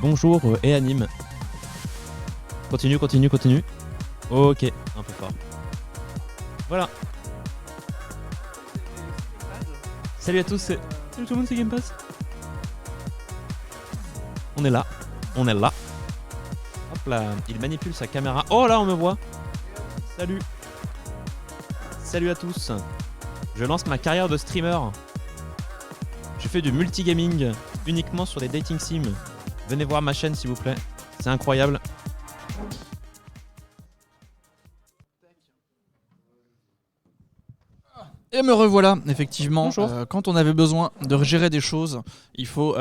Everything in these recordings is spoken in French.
Bonjour et anime. Continue. Ok, un peu fort. Voilà. Salut à tous, salut tout le monde, c'est Game Pass. On est là. Hop là, il manipule sa caméra. Oh là, on me voit. Salut à tous. Je lance ma carrière de streamer. Je fais du multigaming uniquement sur des dating sims. Venez voir ma chaîne s'il vous plaît. C'est incroyable. Et me revoilà, effectivement. Bonjour. Quand on avait besoin de gérer des choses, il faut,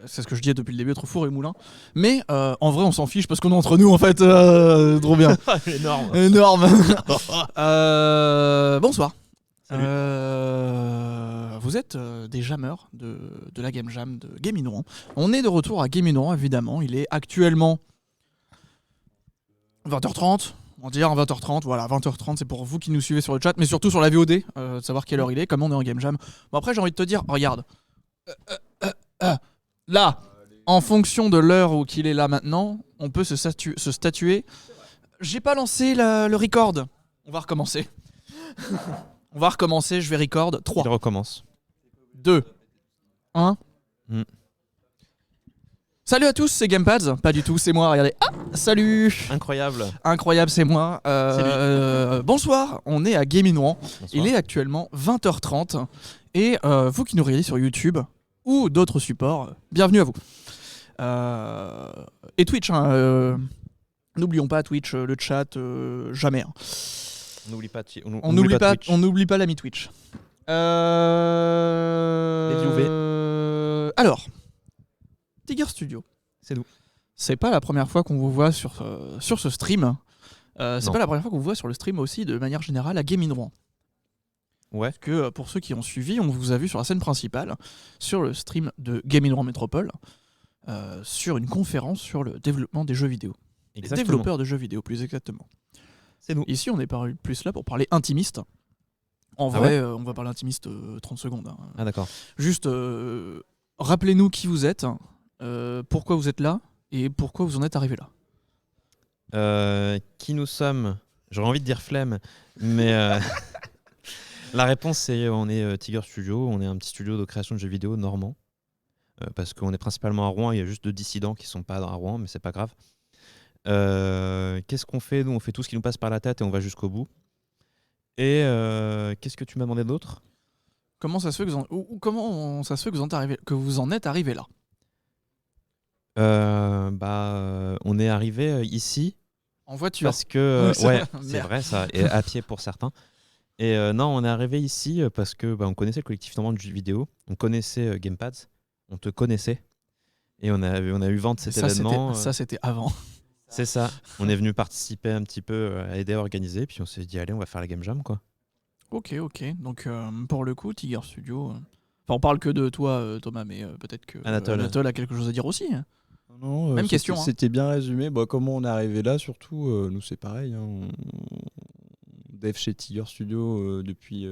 c'est ce que je dis depuis le début, être four et moulin. Mais en vrai, on s'en fiche parce qu'on est entre nous, en fait. Trop bien. Énorme. Bonsoir. Salut. Vous êtes des jammeurs de la Game Jam de Gaming Rouen. On est de retour à Gaming Rouen, évidemment. Il est actuellement 20h30. On va dire 20h30, voilà, 20h30, c'est pour vous qui nous suivez sur le chat, mais surtout sur la VOD, de savoir quelle heure il est, comme on est en Game Jam. Bon, après, j'ai envie de te dire, regarde. Là, en fonction de l'heure où qu'il est là maintenant, on peut se statuer. J'ai pas lancé le record. On va recommencer. Je vais record. 3, Il recommence. 2, 1. Salut à tous, c'est Gamepads. Pas du tout, c'est moi, regardez. Ah, salut. Incroyable, c'est moi. Bonsoir, on est à Gaming Rouen. Bonsoir. Il est actuellement 20h30. Et vous qui nous regardez sur YouTube ou d'autres supports, bienvenue à vous. Et Twitch, n'oublions pas Twitch, le chat, jamais. On n'oublie pas Twitch. On n'oublie pas l'ami Twitch. Alors, Tiger Studio. C'est nous. C'est pas la première fois qu'on vous voit sur ce stream. C'est Non. pas la première fois qu'on vous voit sur le stream aussi, de manière générale, à Gaming Rouen. Ouais. Parce que pour ceux qui ont suivi, on vous a vu sur la scène principale, sur le stream de Gaming Rouen Métropole, sur une conférence sur le développement des jeux vidéo. Les Exactement. développeurs de jeux vidéo, plus exactement. C'est nous. Ici, on est plus là pour parler intimiste. En vrai, on va parler intimiste 30 secondes. Hein. Ah d'accord. Juste, rappelez-nous qui vous êtes, pourquoi vous êtes là, et pourquoi vous en êtes arrivé là. Qui nous sommes? J'aurais envie de dire flemme, mais la réponse c'est on est Tiger Studio, on est un petit studio de création de jeux vidéo normand, parce qu'on est principalement à Rouen, il y a juste 2 dissidents qui sont pas à Rouen, mais c'est pas grave. Qu'est-ce qu'on fait? Nous on fait tout ce qui nous passe par la tête et on va jusqu'au bout. Et qu'est-ce que tu m'as demandé d'autre? Comment ça se fait que vous en êtes arrivé là? On est arrivé ici En voiture. parce que Ouais, c'est merde. vrai ça, et à pied pour certains. Et non, on est arrivé ici parce que on connaissait le collectif normand de jeux vidéo, on connaissait Gamepads, on te connaissait, et on a eu vent de cet événement. Ça, c'était avant. C'est ça. On est venu participer un petit peu à aider à organiser, puis on s'est dit allez, on va faire la Game Jam quoi. Ok. Donc, pour le coup, Tiger Studio... Enfin, on parle que de toi, Thomas, mais peut-être que Anatole a quelque chose à dire aussi. Hein. Non, Même question, hein. C'était bien résumé. Comment on est arrivé là, surtout, nous c'est pareil. Hein, on dev chez Tiger Studio depuis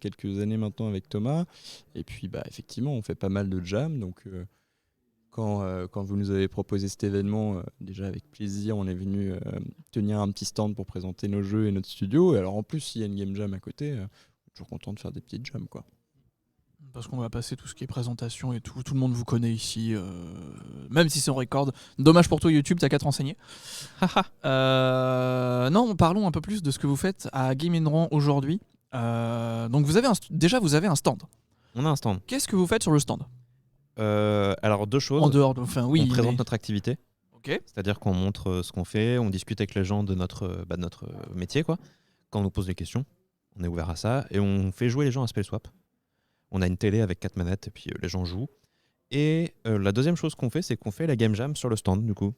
quelques années maintenant avec Thomas. Et puis effectivement, on fait pas mal de jam. Donc quand vous nous avez proposé cet événement, déjà avec plaisir, on est venu tenir un petit stand pour présenter nos jeux et notre studio. Et alors en plus, s'il y a une game jam à côté, on est toujours content de faire des petites jams quoi. Parce qu'on va passer tout ce qui est présentation et tout. Tout le monde vous connaît ici, même si c'est en record. Dommage pour toi YouTube, t'as qu'à te renseigner. Non, parlons un peu plus de ce que vous faites à Gaming Rouen aujourd'hui. Donc vous avez vous avez un stand. On a un stand. Qu'est-ce que vous faites sur le stand? Alors 2 choses. En dehors de... Enfin, oui, on présente mais... notre activité. Ok. C'est-à-dire qu'on montre ce qu'on fait, on discute avec les gens de notre métier, quoi. Quand on nous pose des questions, on est ouvert à ça, et on fait jouer les gens à Spell Swap. On a une télé avec 4 manettes, et puis les gens jouent. Et la deuxième chose qu'on fait, c'est qu'on fait la Game Jam sur le stand, du coup.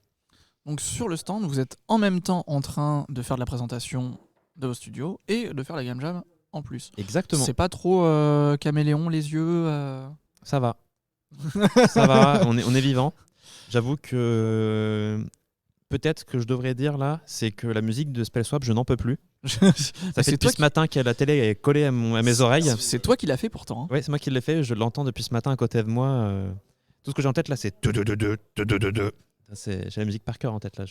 Donc sur le stand, vous êtes en même temps en train de faire de la présentation de vos studios et de faire la Game Jam en plus. Exactement. C'est pas trop caméléon, les yeux Ça va. Ça va, on est vivant. J'avoue que peut-être que je devrais dire là, c'est que la musique de Spell Swap, je n'en peux plus. Ça fait depuis ce matin que la télé est collée à mes oreilles. C'est toi qui l'as fait pourtant. Hein. Oui, c'est moi qui l'ai fait. Je l'entends depuis ce matin à côté de moi. Tout ce que j'ai en tête là, c'est j'ai la musique par cœur en tête là.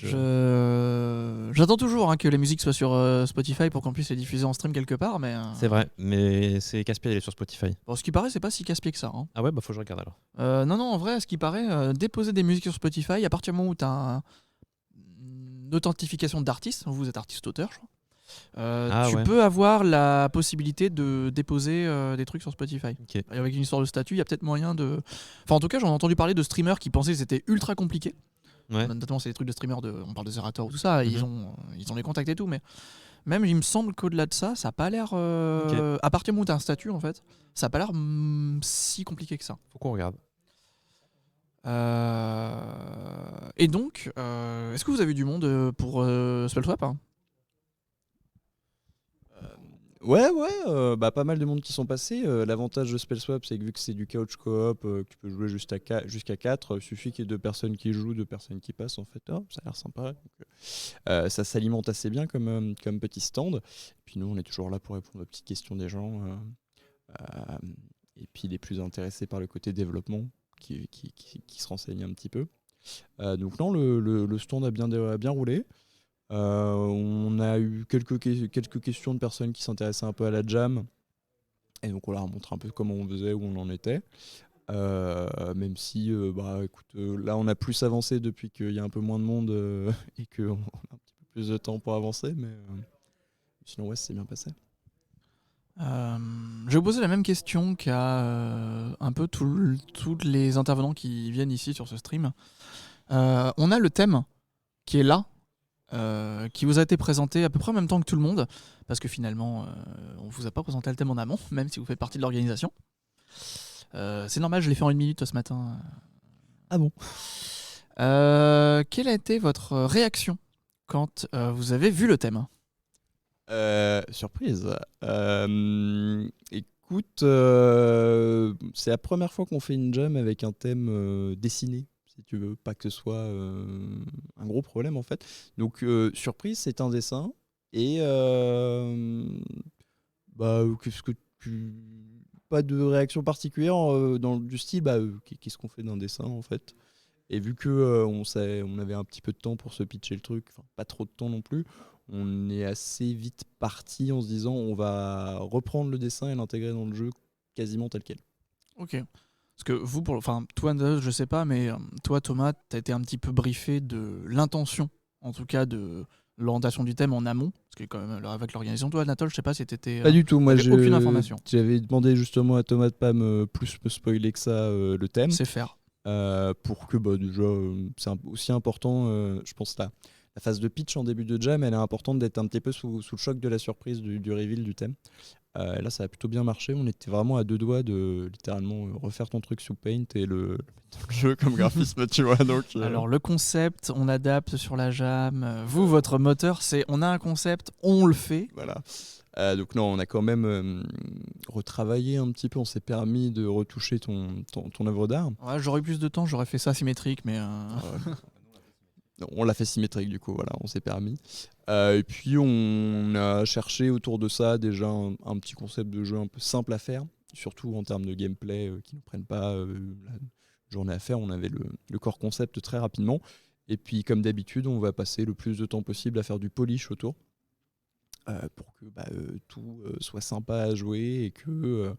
J'attends toujours que les musiques soient sur Spotify pour qu'on puisse les diffuser en stream quelque part, mais C'est vrai, mais c'est casse-pied d'aller sur Spotify. bon, ce qui paraît, c'est pas si casse-pied que ça. Ah ouais, bah faut que je regarde alors. Non, en vrai, ce qui paraît, déposer des musiques sur Spotify, à partir du moment où tu as une authentification d'artiste, vous êtes artiste-auteur, je crois, tu peux avoir la possibilité de déposer des trucs sur Spotify. Okay. Et avec une histoire de statut, il y a peut-être moyen de... Enfin, en tout cas, j'en ai entendu parler de streamers qui pensaient que c'était ultra compliqué. Ouais. Notamment, c'est des trucs de streamers, on parle de Zerator ou tout ça, ils ont les contacts et tout, mais même, il me semble qu'au-delà de ça, ça n'a pas l'air... À partir du moment où tu as un statut, en fait, ça n'a pas l'air si compliqué que ça. Faut qu'on regarde. Et donc, est-ce que vous avez du monde pour Spellswap Ouais, pas mal de monde qui sont passés. L'avantage de Spellswap, c'est que vu que c'est du couch coop, que tu peux jouer jusqu'à 4, il suffit qu'il y ait 2 personnes qui jouent, 2 personnes qui passent, en fait. Ça a l'air sympa. Donc, ça s'alimente assez bien comme petit stand. Et puis nous, on est toujours là pour répondre aux petites questions des gens. Et puis les plus intéressés par le côté développement, qui se renseignent un petit peu. Donc non, le stand a bien roulé. On a eu quelques questions de personnes qui s'intéressaient un peu à la jam, et donc on leur a montré un peu comment on faisait, où on en était. Même si, écoute, là on a plus avancé depuis qu'il y a un peu moins de monde et qu'on a un petit peu plus de temps pour avancer, mais sinon ouais, c'est bien passé. Je vais vous poser la même question qu'à un peu tous les intervenants qui viennent ici sur ce stream. On a le thème qui est là, qui vous a été présenté à peu près en même temps que tout le monde, parce que finalement, on vous a pas présenté le thème en amont, même si vous faites partie de l'organisation. C'est normal, je l'ai fait en 1 minute ce matin. Ah bon? Quelle a été votre réaction quand vous avez vu le thème? Surprise. Écoute, c'est la première fois qu'on fait une jam avec un thème dessiné, si tu veux, pas que ce soit un gros problème en fait. Donc surprise, c'est un dessin et qu'est-ce que pas de réaction particulière dans du style qu'est-ce qu'on fait d'un dessin en fait. Et vu que on avait un petit peu de temps pour se pitcher le truc, enfin pas trop de temps non plus, on est assez vite parti en se disant on va reprendre le dessin et l'intégrer dans le jeu quasiment tel quel. Ok. Parce que vous, toi, je sais pas, mais toi, Thomas, t'as été un petit peu briefé de l'intention, en tout cas de l'orientation du thème en amont, parce que quand même avec l'organisation, toi, Anatole, je sais pas si t'étais. Pas du tout, moi j'ai aucune information. J'avais demandé justement à Thomas de pas me spoiler que ça le thème. C'est faire. Pour que déjà, c'est aussi important, je pense la phase de pitch en début de jam, elle est importante d'être un petit peu sous le choc de la surprise du reveal du thème. Là, ça a plutôt bien marché. On était vraiment à 2 doigts de littéralement refaire ton truc sous Paint et le jeu comme graphisme, tu vois. Donc, Alors, le concept, on adapte sur la jam. Vous, votre moteur, c'est on a un concept, on le fait. Voilà. Donc, non, on a quand même retravaillé un petit peu. On s'est permis de retoucher ton œuvre d'art. Ouais, j'aurais eu plus de temps, j'aurais fait ça symétrique, mais. Non, on l'a fait symétrique du coup, voilà, on s'est permis. Et puis on a cherché autour de ça déjà un petit concept de jeu un peu simple à faire, surtout en termes de gameplay qui ne prennent pas la journée à faire. On avait le core concept très rapidement. Et puis comme d'habitude, on va passer le plus de temps possible à faire du polish autour pour que tout soit sympa à jouer et que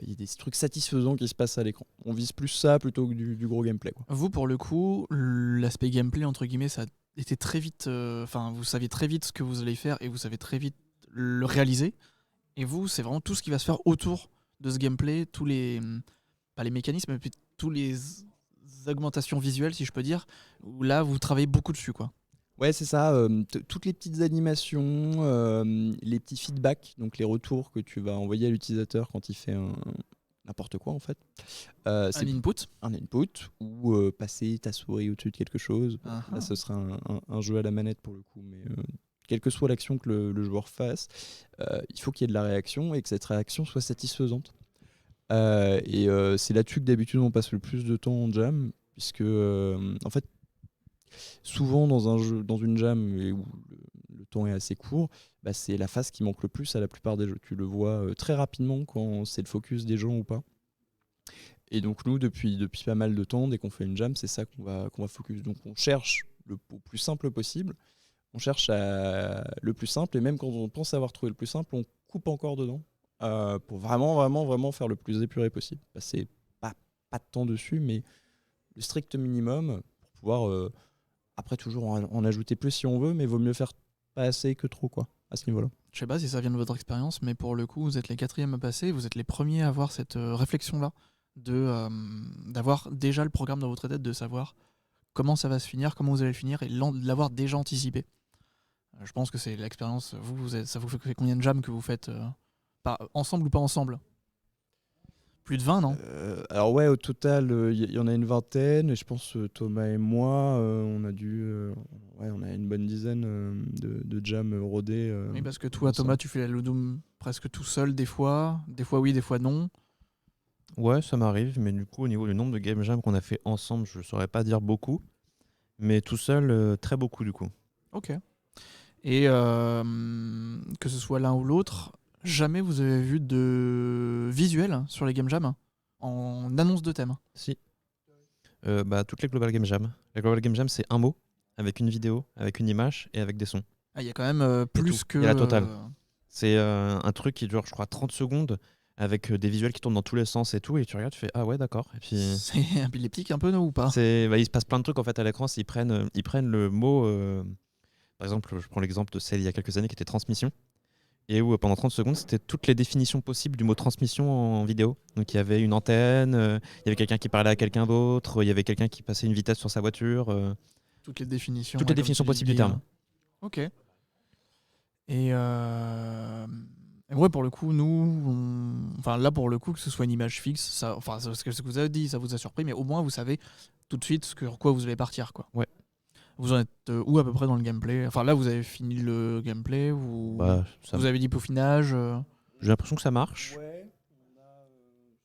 y a des trucs satisfaisants qui se passent à l'écran. On vise plus ça plutôt que du gros gameplay, quoi. Vous, pour le coup, l'aspect gameplay, entre guillemets, ça était très vite. Vous saviez très vite ce que vous allez faire et vous savez très vite le réaliser. Et vous, c'est vraiment tout ce qui va se faire autour de ce gameplay, tous les. Pas les mécanismes, mais tous les augmentations visuelles, si je peux dire, où là, vous travaillez beaucoup dessus, quoi. Ouais, c'est ça. Toutes les petites animations, les petits feedbacks, donc les retours que tu vas envoyer à l'utilisateur quand il fait n'importe quoi en fait. Un input. Un input ou passer ta souris au-dessus de quelque chose. Là, ce sera un jeu à la manette pour le coup, mais quelle que soit l'action que le joueur fasse, il faut qu'il y ait de la réaction et que cette réaction soit satisfaisante. Et c'est là-dessus que d'habitude on passe le plus de temps en jam, puisque en fait, souvent dans un jeu, dans une jam où le temps est assez court, c'est la phase qui manque le plus à la plupart des jeux. Tu le vois très rapidement quand c'est le focus des gens ou pas. Et donc nous, depuis pas mal de temps, dès qu'on fait une jam, c'est ça qu'on va focus. Donc on cherche au plus simple possible. On cherche le plus simple, et même quand on pense avoir trouvé le plus simple, on coupe encore dedans pour vraiment faire le plus épuré possible. Passer pas de temps dessus, mais le strict minimum pour pouvoir après toujours en ajouter plus si on veut, mais vaut mieux faire pas assez que trop, quoi, à ce niveau-là. Je sais pas si ça vient de votre expérience, mais pour le coup, vous êtes les 4e à passer, vous êtes les premiers à avoir cette réflexion-là, d'avoir déjà le programme dans votre tête, de savoir comment ça va se finir, comment vous allez le finir, et de l'avoir déjà anticipé. Je pense que c'est l'expérience. Ça vous fait combien de jams que vous faites ensemble ou pas ensemble? Plus de 20, non? Alors ouais, au total, il y en a une vingtaine, et je pense Thomas et moi, on a on a une bonne dizaine de jams rodés. Oui, parce que toi, ensemble. Thomas, tu fais la Ludum presque tout seul des fois oui, des fois non. Ouais, ça m'arrive, mais du coup, au niveau du nombre de game jam qu'on a fait ensemble, je saurais pas dire beaucoup, mais tout seul, très beaucoup du coup. Ok. Et que ce soit l'un ou l'autre, jamais vous avez vu de visuel sur les game jams en annonce de thème? Si. Toutes les Global Game Jam. La Global Game Jam, c'est un mot, avec une vidéo, avec une image et avec des sons. Ah, il y a quand même plus tout. que... Il y a la totale. C'est un truc qui dure, je crois, 30 secondes, avec des visuels qui tournent dans tous les sens et tout, et tu regardes, tu fais ah ouais, d'accord. Et puis C'est épileptique un peu, non, ou pas? il se passe plein de trucs en fait à l'écran. Ils prennent le mot, par exemple, je prends l'exemple de celle il y a quelques années qui était transmission, et où pendant 30 secondes, c'était toutes les définitions possibles du mot transmission en vidéo. Donc il y avait une antenne, il y avait quelqu'un qui parlait à quelqu'un d'autre, il y avait quelqu'un qui passait une vitesse sur sa voiture. Toutes les définitions. Toutes les ouais, comme définitions tu dis possibles du bien. terme. Ok. Et ouais, pour le coup, enfin là, pour le coup, que ce soit une image fixe, ce que vous avez dit, ça vous a surpris, mais au moins vous savez tout de suite sur quoi vous allez partir, quoi. Ouais. Vous en êtes où à peu près dans le gameplay? Enfin là, vous avez fini le gameplay ou vous avez dit peaufinage J'ai l'impression que ça marche. Ouais, on a,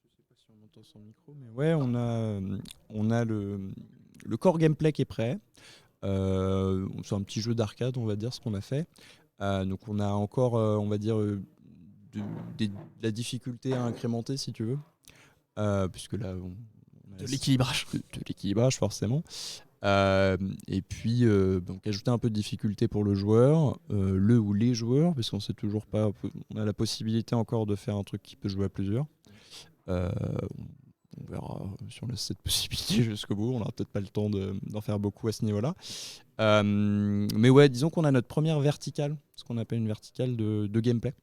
je sais pas si on entend son micro, mais ouais, on a le core gameplay qui est prêt. C'est un petit jeu d'arcade, on va dire, ce qu'on a fait. Donc on a encore, on va dire, de la difficulté à incrémenter, si tu veux. Puisque là, on a de l'équilibrage. de l'équilibrage, forcément. Et puis, donc ajouter un peu de difficulté pour le joueur, le ou les joueurs, parce qu'on sait toujours pas, on a la possibilité encore de faire un truc qui peut jouer à plusieurs. On verra si on laisse cette possibilité jusqu'au bout. On n'aura peut-être pas le temps d'en faire beaucoup à ce niveau-là. Mais ouais, disons qu'on a notre première verticale, ce qu'on appelle une verticale de gameplay.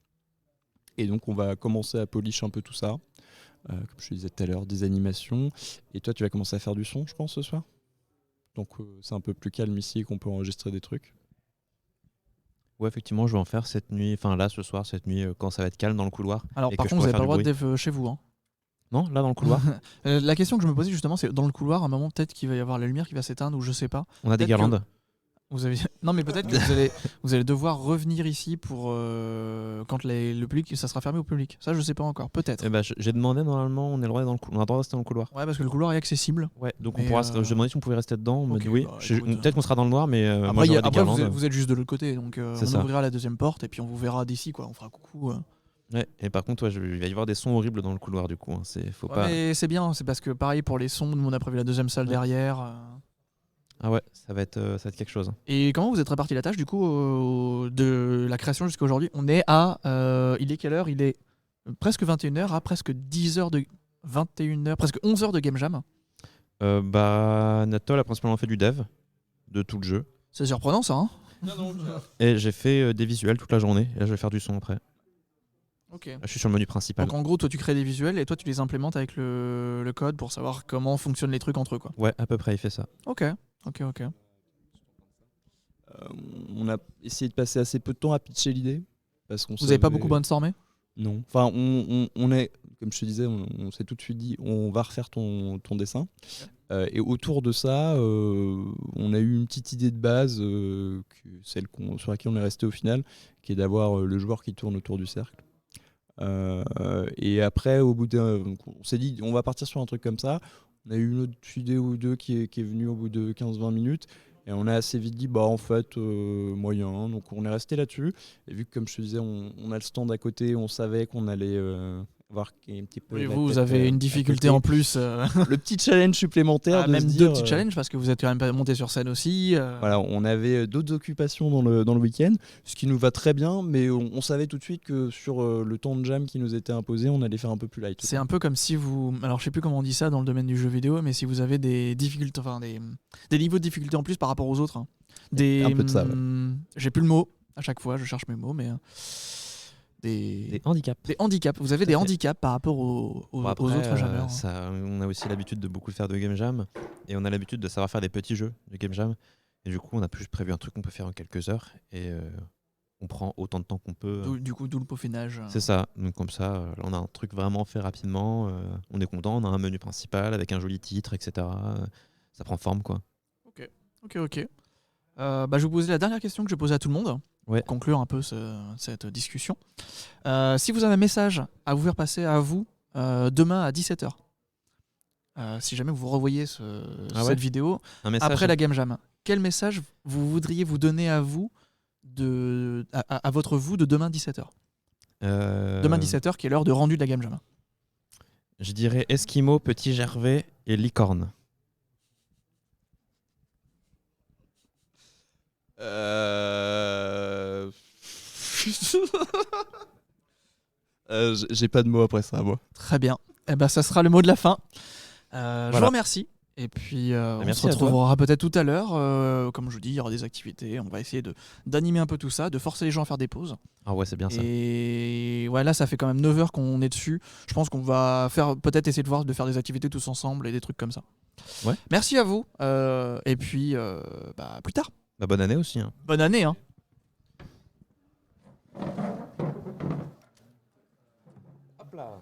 Et donc on va commencer à polish un peu tout ça. Comme je te disais tout à l'heure, des animations. Et toi, tu vas commencer à faire du son, je pense, ce soir. Donc c'est un peu plus calme ici et qu'on peut enregistrer des trucs. Ouais, effectivement, je vais en faire cette nuit, enfin là, ce soir, cette nuit, quand ça va être calme dans le couloir. Alors et par que je contre, vous pourrai n'avez pas le faire droit de du dev chez vous. Hein. Non, là, dans le couloir, La question que je me posais justement, c'est dans le couloir, à un moment peut-être qu'il va y avoir la lumière qui va s'éteindre ou je sais pas. on a des Peut-être que- guirlandes. Vous avez... Non, mais peut-être que vous allez devoir revenir ici pour quand le public, ça sera fermé au public. Ça, je sais pas encore. Peut-être. Eh ben, j'ai demandé, normalement, on a le droit on a le droit de rester dans le couloir. Ouais, parce que le couloir est accessible. Ouais, donc Mais, on pourra. J'ai demandé si on pouvait rester dedans. On m'a ok, dit oui. bah, écoute, Peut-être qu'on sera dans le noir, mais moi Après, j'aurai des après guirlandes. vous êtes juste de l'autre côté, donc C'est on ça. ouvrira la deuxième porte et puis on vous verra d'ici, quoi. On fera coucou. Ouais, et par contre, il va y avoir des sons horribles dans le couloir, du coup. Hein. Faut Ouais, pas. mais c'est bien, c'est parce que pareil pour les sons, nous on a prévu la deuxième salle Ouais. derrière. Ah ouais, ça va être quelque chose. Et comment vous êtes réparti la tâche du coup de la création jusqu'à aujourd'hui? On est à. Il est quelle heure? Il est presque 21h à presque 10h de. 21h, presque 11h de game jam. Natol a principalement fait du dev de tout le jeu. C'est surprenant ça, hein? Et j'ai fait des visuels toute la journée. Et là, je vais faire du son après. Ok. Là, je suis sur le menu principal. Donc en gros, toi tu crées des visuels et toi tu les implémentes avec le code pour savoir comment fonctionnent les trucs entre eux, quoi. Ouais, à peu près, il fait ça. Ok. On a essayé de passer assez peu de temps à pitcher l'idée. Parce qu'on Vous avez pas beaucoup brainstormé? Non. Enfin, on est, comme je te disais, on s'est tout de suite dit, on va refaire ton dessin. Et autour de ça, on a eu une petite idée de base, celle sur laquelle on est resté au final, qui est d'avoir le joueur qui tourne autour du cercle. Et après, au bout on s'est dit, on va partir sur un truc comme ça. On a eu une autre idée ou deux qui est venue au bout de 15-20 minutes. Et on a assez vite dit, en fait, moyen. Donc on est resté là-dessus. Et vu que, comme je te disais, on a le stand à côté, on savait qu'on allait voir qui est un petit peu. Oui, la vous tête, avez une à difficulté côté. en plus. Le petit challenge supplémentaire. de même se deux dire, petits challenges parce que vous êtes quand même monté sur scène aussi. Voilà, on avait d'autres occupations dans le week-end, ce qui nous va très bien, mais on savait tout de suite que sur le temps de jam qui nous était imposé, on allait faire un peu plus light. C'est un peu comme si vous. Alors, je sais plus comment on dit ça dans le domaine du jeu vidéo, mais si vous avez des difficultés, enfin des niveaux de difficulté en plus par rapport aux autres. Hein. Un peu de ça, ouais. J'ai plus le mot. À chaque fois, je cherche mes mots, mais Des handicaps. des handicaps. Vous avez des handicaps par rapport aux Après, autres jammers. Hein. on a aussi l'habitude de beaucoup faire de game jam et on a l'habitude de savoir faire des petits jeux de game jam. Et du coup, on a plus prévu un truc qu'on peut faire en quelques heures et on prend autant de temps qu'on peut. Du coup, d'où le peaufinage. C'est ça. Donc comme ça, là, on a un truc vraiment fait rapidement. On est content. On a un menu principal avec un joli titre, etc. Ça prend forme, quoi. Ok. Je vais vous poser la dernière question que je posais à tout le monde. Ouais. Pour conclure un peu cette discussion. Si vous avez un message à vous faire passer à vous demain à 17h, si jamais vous revoyez cette vidéo Un message. après la Game Jam, quel message vous voudriez vous donner à vous à votre vous de demain 17h Demain 17h qui est l'heure de rendu de la Game Jam. Je dirais Esquimau, Petit Gervais et Licorne. J'ai pas de mots après ça, moi. Très bien. Eh ben, ça sera le mot de la fin. Je Voilà. vous remercie. Et puis, on Merci se à toi. retrouvera peut-être tout à l'heure. Comme je vous dis, il y aura des activités. On va essayer d'animer un peu tout ça, de forcer les gens à faire des pauses. Ah ouais, c'est bien ça. Et ouais, là, ça fait quand même 9 heures qu'on est dessus. Je pense qu'on va peut-être essayer de faire des activités tous ensemble et des trucs comme ça. Ouais. Merci à vous. Et puis, plus tard. Bah, bonne année aussi. Hein. Bonne année. Hein. Hop là.